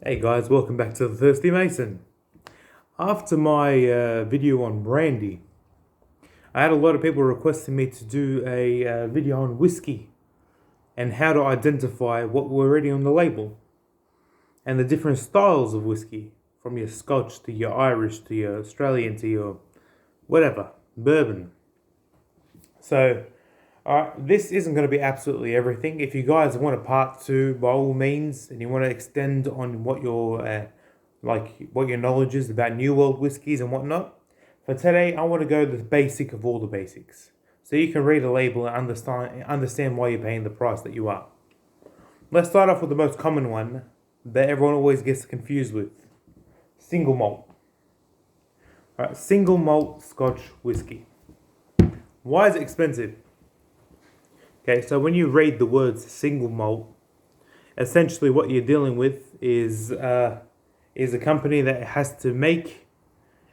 Hey guys, welcome back to the Thirsty Mason. After my video on brandy, I had a lot of people requesting me to do a video on whiskey and how to identify what were already on the label and the different styles of whiskey, from your Scotch to your Irish to your Australian to your whatever, bourbon. So, this isn't going to be absolutely everything. If you guys want a part two, by all means, and you want to extend on what your knowledge is about New World whiskies and whatnot. For today, I want to go the basic of all the basics, so you can read a label and understand why you're paying the price that you are. Let's start off with the most common one that everyone always gets confused with: single malt. All right, single malt Scotch whiskey. Why is it expensive? Okay, so when you read the words single malt, essentially what you're dealing with is a company that has to make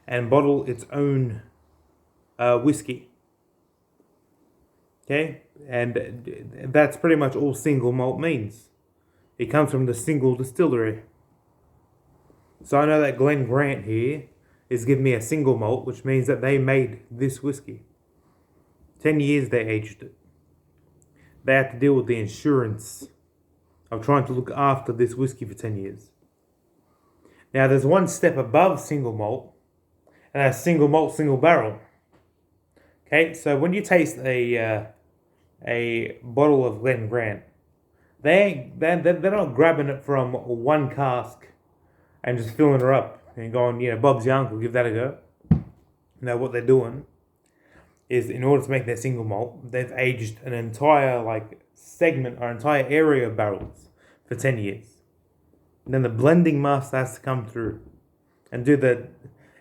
and bottle its own whiskey. Okay, and that's pretty much all single malt means. It comes from the single distillery. So I know that Glen Grant here is giving me a single malt, which means that they made this whiskey. 10 years they aged it. They had to deal with the insurance of trying to look after this whiskey for 10 years. Now there's one step above single malt, and that's single malt, single barrel. Okay, so when you taste a bottle of Glen Grant, they're not grabbing it from one cask and just filling her up and going, Bob's your uncle, give that a go. Now what they're doing is, in order to make their single malt, they've aged an entire segment or entire area of barrels for 10 years. And then the blending master has to come through and do the,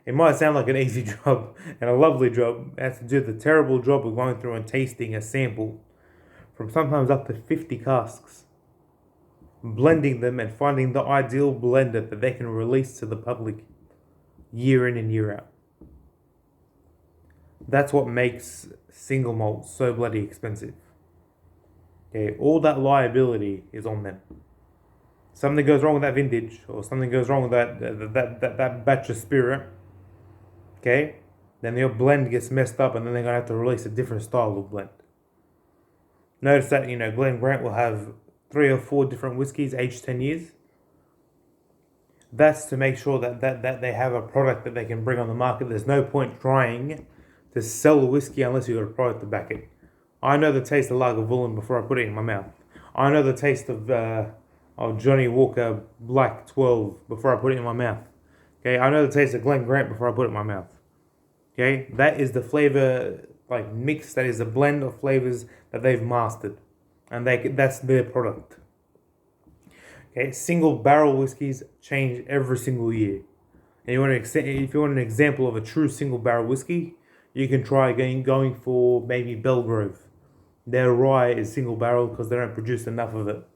it might sound like an easy job and a lovely job, it has to do the terrible job of going through and tasting a sample from sometimes up to 50 casks, blending them and finding the ideal blender that they can release to the public year in and year out. That's what makes single malt so bloody expensive. Okay, all that liability is on them. Something goes wrong with that vintage, or something goes wrong with that batch of spirit. Okay, then your blend gets messed up, and then they're gonna have to release a different style of blend. Notice that Glen Grant will have 3 or 4 different whiskies aged 10 years. That's to make sure that they have a product that they can bring on the market. There's no point trying to sell the whiskey unless you've got a product to back it. I know the taste of Lagavulin before I put it in my mouth. I know the taste of Johnny Walker Black 12 before I put it in my mouth. Okay, I know the taste of Glen Grant before I put it in my mouth. Okay, that is the flavor mix. That is a blend of flavors that they've mastered, and that's their product. Okay, single barrel whiskies change every single year. And if you want an example of a true single barrel whiskey, you can try going for maybe Belgrove. Their rye is single barrel because they don't produce enough of it.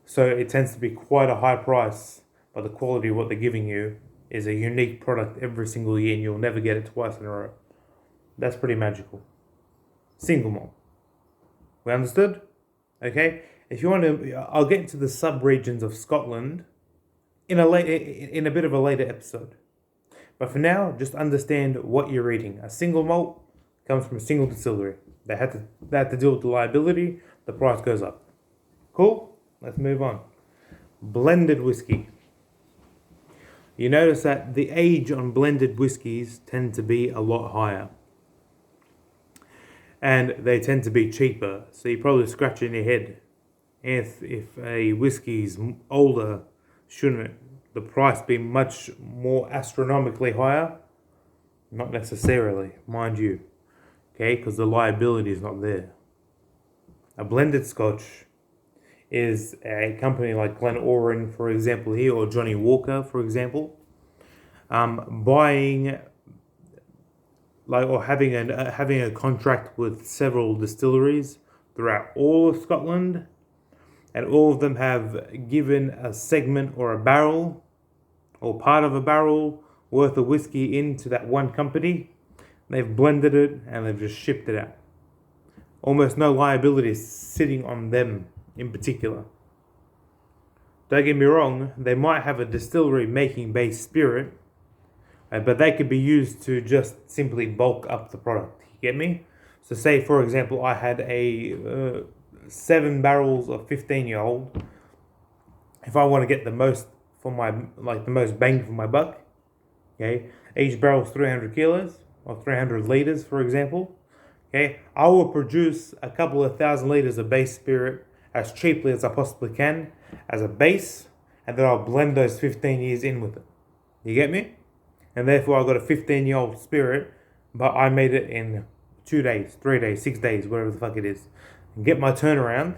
So it tends to be quite a high price, but the quality of what they're giving you is a unique product every single year, and you'll never get it twice in a row. That's pretty magical. Single malt. We understood? Okay? If you want to, I'll get into the sub-regions of Scotland in a bit of a later episode. But for now, just understand what you're reading. A single malt comes from a single distillery. They had to deal with the liability. The price goes up. Cool? Let's move on. Blended whiskey. You notice that the age on blended whiskies tend to be a lot higher. And they tend to be cheaper. So you're probably scratching your head. If a whiskey's older, shouldn't the price be much more astronomically higher? Not necessarily, mind you. Okay, because the liability is not there. A blended Scotch is a company like Glenmorangie, for example, here, or Johnny Walker, for example, buying or having a contract with several distilleries throughout all of Scotland, and all of them have given a segment or a barrel or part of a barrel worth of whiskey into that one company. They've blended it and they've just shipped it out. Almost no liability is sitting on them in particular. Don't get me wrong, they might have a distillery making base spirit, but they could be used to just simply bulk up the product. You get me? So say, for example, I had a 7 barrels of 15-year-old. If I want to get the most for the most bang for my buck, okay, each barrel is 300 kilos or 300 liters, for example. Okay, I will produce a couple of thousand liters of base spirit as cheaply as I possibly can as a base, and then I'll blend those 15 years in with it. You get me? And therefore I've got a 15-year-old spirit, but I made it in 2 days, 3 days, 6 days, whatever the fuck it is. And get my turnaround,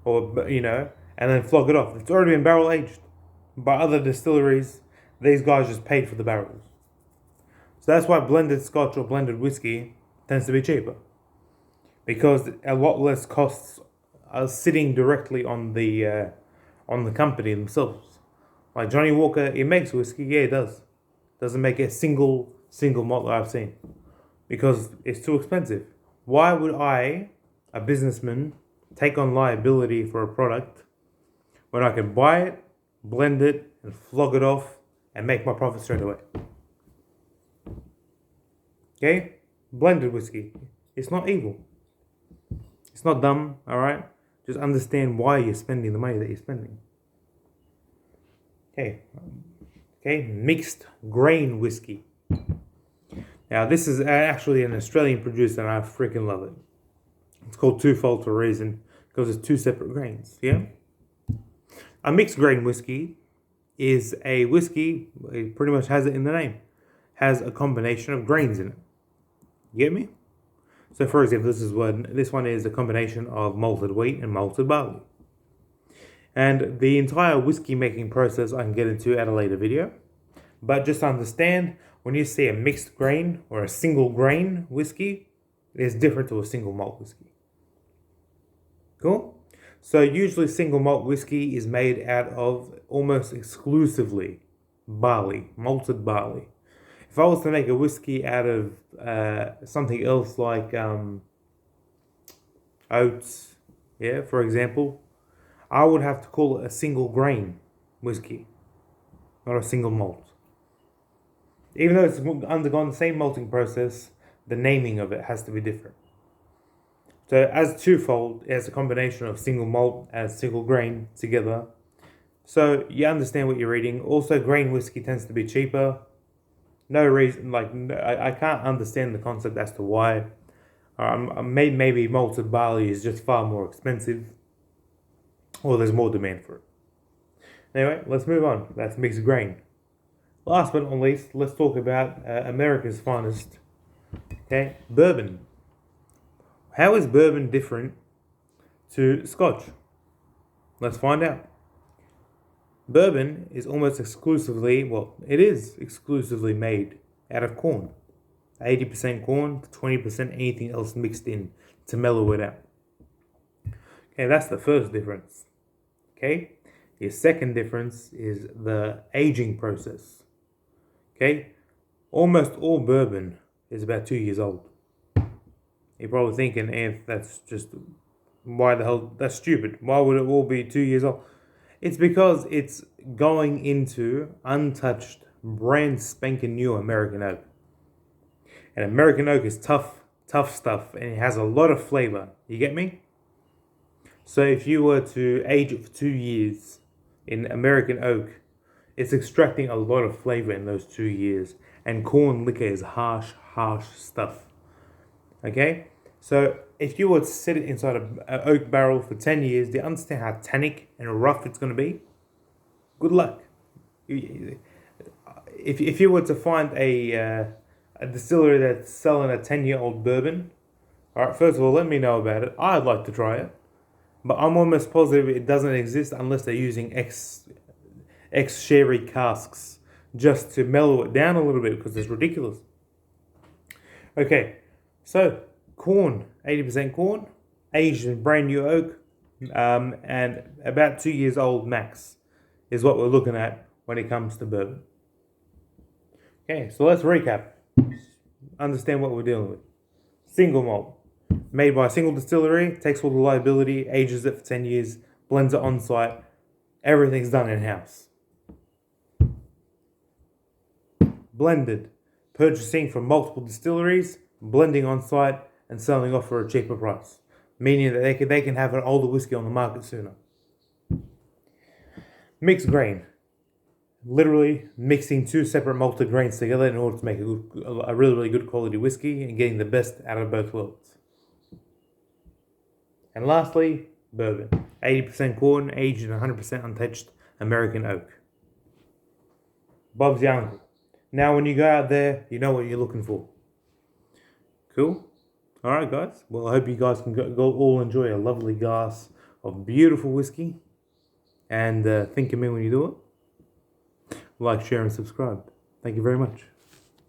or, and then flog it off. It's already been barrel aged. By other distilleries, these guys just paid for the barrels. So that's why blended scotch or blended whiskey tends to be cheaper. Because a lot less costs are sitting directly on the company themselves. Like Johnny Walker, it makes whiskey, yeah, it does. Doesn't make a single malt that I've seen, because it's too expensive. Why would I, a businessman, take on liability for a product when I can buy it, blend it, and flog it off and make my profit straight away? Okay? Blended whiskey. It's not evil. It's not dumb, alright? Just understand why you're spending the money that you're spending. Okay, mixed grain whiskey. Now, this is actually an Australian producer, and I freaking love it. It's called Twofold for a reason, because it's 2 separate grains, yeah? A mixed grain whiskey is a whiskey, it pretty much has it in the name, has a combination of grains in it. You get me? So, for example, this one is a combination of malted wheat and malted barley. And the entire whiskey making process I can get into at a later video. But just understand, when you see a mixed grain or a single grain whiskey, it is different to a single malt whiskey. Cool? So usually single malt whiskey is made out of almost exclusively barley, malted barley. If I was to make a whiskey out of something else like oats, yeah, for example, I would have to call it a single grain whiskey, not a single malt. Even though it's undergone the same malting process, the naming of it has to be different. So as Twofold, it has a combination of single malt and single grain together. So you understand what you're reading. Also, grain whiskey tends to be cheaper. No reason, I can't understand the concept as to why. Maybe malted barley is just far more expensive, or there's more demand for it. Anyway, let's move on. That's mixed grain. Last but not least, let's talk about America's finest. Okay, bourbon. How is bourbon different to scotch? Let's find out. Bourbon is almost exclusively, it is exclusively made out of corn. 80% corn, 20% anything else mixed in to mellow it out. Okay, that's the first difference. Okay, the second difference is the aging process. Okay, almost all bourbon is about 2 years old. You're probably thinking, that's just, why the hell, that's stupid. Why would it all be 2 years old? It's because it's going into untouched, brand spanking new American oak. And American oak is tough stuff, and it has a lot of flavor. You get me? So if you were to age it for 2 years in American oak, it's extracting a lot of flavor in those 2 years. And corn liquor is harsh stuff. Okay? So if you were to sit it inside an oak barrel for 10 years, do you understand how tannic and rough it's going to be? Good luck. If you were to find a distillery that's selling a 10-year-old bourbon, all right, first of all, let me know about it. I'd like to try it. But I'm almost positive it doesn't exist unless they're using ex-sherry casks just to mellow it down a little bit, because it's ridiculous. Okay, so corn, 80% corn, aged in brand new oak, and about 2 years old max is what we're looking at when it comes to bourbon. Okay, so let's recap. Understand what we're dealing with. Single malt, made by a single distillery, takes all the liability, ages it for 10 years, blends it on site, Everything's done in-house. Blended. Purchasing from multiple distilleries, blending on site, and selling off for a cheaper price. Meaning that they can have an older whiskey on the market sooner. Mixed grain. Literally mixing two separate malted grains together in order to make a really, really good quality whiskey and getting the best out of both worlds. And lastly, bourbon. 80% corn, aged in 100% untouched American oak. Bob's your uncle. Now when you go out there, you know what you're looking for. Cool? Alright guys, well I hope you guys can go all enjoy a lovely glass of beautiful whiskey. And think of me when you do it. Like, share and subscribe. Thank you very much.